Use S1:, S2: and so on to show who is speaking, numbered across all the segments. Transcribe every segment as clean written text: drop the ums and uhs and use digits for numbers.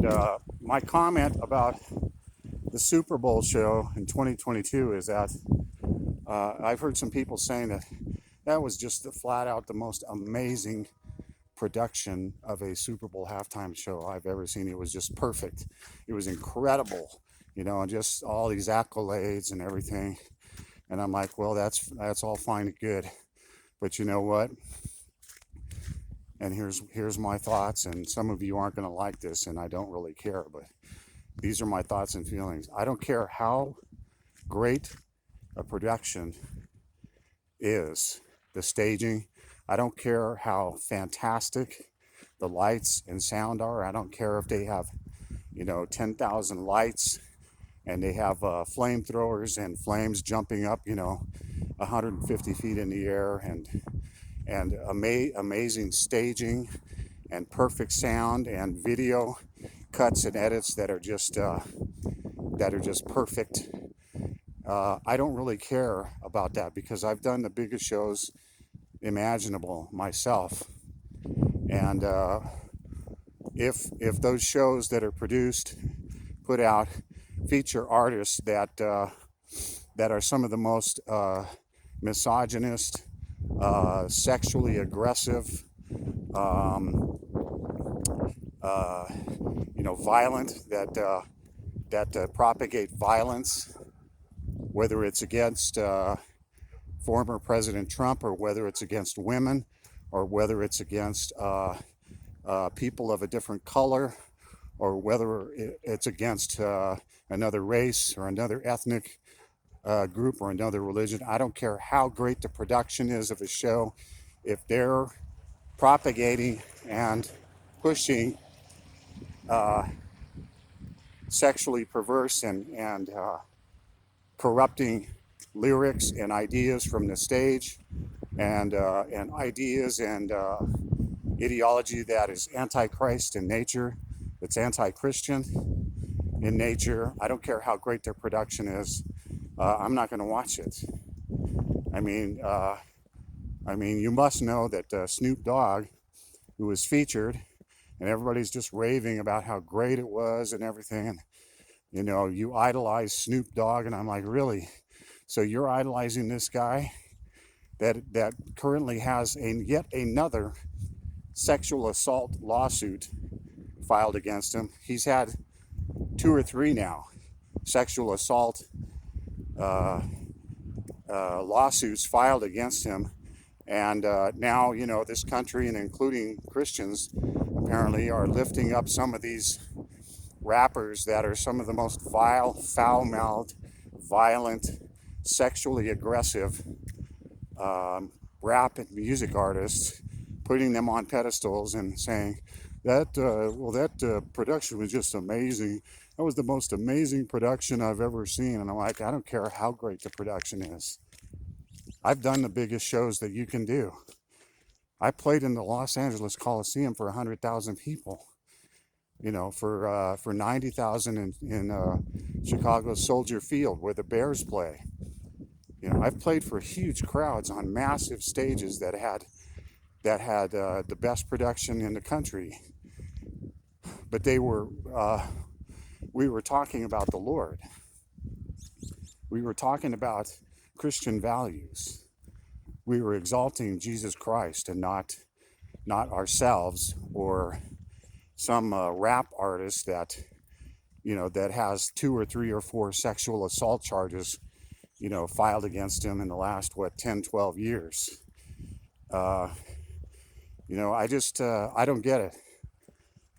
S1: And my comment about the Super Bowl show in 2022 is that I've heard some people saying that that was just flat out the most amazing production of a Super Bowl halftime show I've ever seen. It was just perfect. It was incredible, and just all these accolades and everything. And I'm like, well, that's all fine and good, but you know what? And here's my thoughts. And some of you aren't going to like this, and I don't really care, but these are my thoughts and feelings. I don't care how great a production is, the staging. I don't care how fantastic the lights and sound are. I don't care if they have, 10,000 lights and they have flamethrowers and flames jumping up, 150 feet in the air, and amazing staging and perfect sound and video cuts and edits that are just perfect. I don't really care about that because I've done the biggest shows imaginable myself, and if those shows that are produced, put out, feature artists that are some of the most misogynist, sexually aggressive, violent, that propagate violence, whether it's against former President Trump, or whether it's against women, or whether it's against people of a different color, or whether it's against another race or another ethnic group or another religion. I don't care how great the production is of a show. If they're propagating and pushing sexually perverse and corrupting lyrics and ideas from the stage, and ideas and ideology that is anti-Christ in nature, that's anti-Christian in nature, I don't care how great their production is. I'm not going to watch it. I mean, you must know that Snoop Dogg, who was featured, and everybody's just raving about how great it was and everything, and you idolize Snoop Dogg, and I'm like, really? So you're idolizing this guy that currently has yet another sexual assault lawsuit filed against him. He's had 2 or 3 now sexual assault lawsuits filed against him, and now this country, and including Christians, apparently are lifting up some of these rappers that are some of the most vile, foul-mouthed, violent, sexually aggressive rap and music artists, putting them on pedestals and saying that production was just amazing. That was the most amazing production I've ever seen. And I'm like, I don't care how great the production is. I've done the biggest shows that you can do. I played in the Los Angeles Coliseum for 100,000 people. For 90,000 in Chicago's Soldier Field, where the Bears play. I've played for huge crowds on massive stages that had the best production in the country. But we were talking about the Lord. We were talking about Christian values. We were exalting Jesus Christ, and not ourselves or some rap artist that has 2 or 3 or 4 sexual assault charges filed against him in the last 10, 12 years. I don't get it.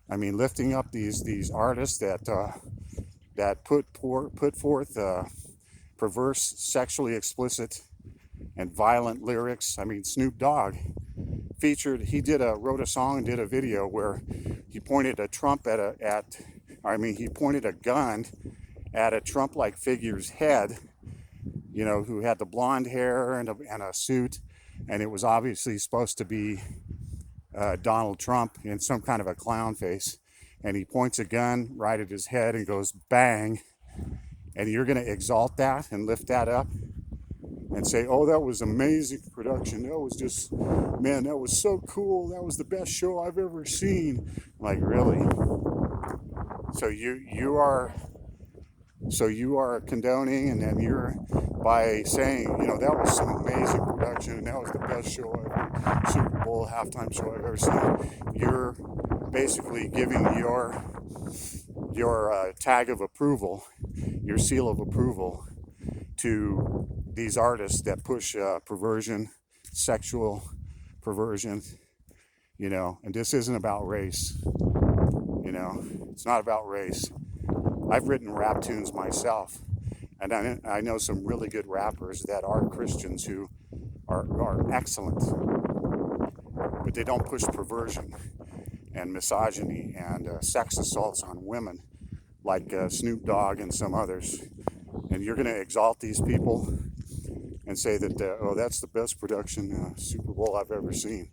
S1: I mean, lifting up these artists that put forth perverse, sexually explicit, and violent lyrics. I mean, Snoop Dogg wrote a song and did a video where he pointed a gun at a Trump-like figure's head, who had the blonde hair and a suit, and it was obviously supposed to be Donald Trump in some kind of a clown face, and he points a gun right at his head and goes bang, and you're going to exalt that and lift that up and say, oh, that was amazing production, that was just, man, that was so cool, that was the best show I've ever seen. Like, really? So you are condoning, and then you're by saying, that was some amazing production, and that was the best show ever, Super Bowl halftime show I've ever seen. You're basically giving your tag of approval, your seal of approval to these artists that push perversion, sexual perversion, and this isn't about race, it's not about race. I've written rap tunes myself, and I know some really good rappers that are Christians who are excellent, but they don't push perversion and misogyny and sex assaults on women like Snoop Dogg and some others. And you're going to exalt these people and say that, oh, that's the best production Super Bowl I've ever seen.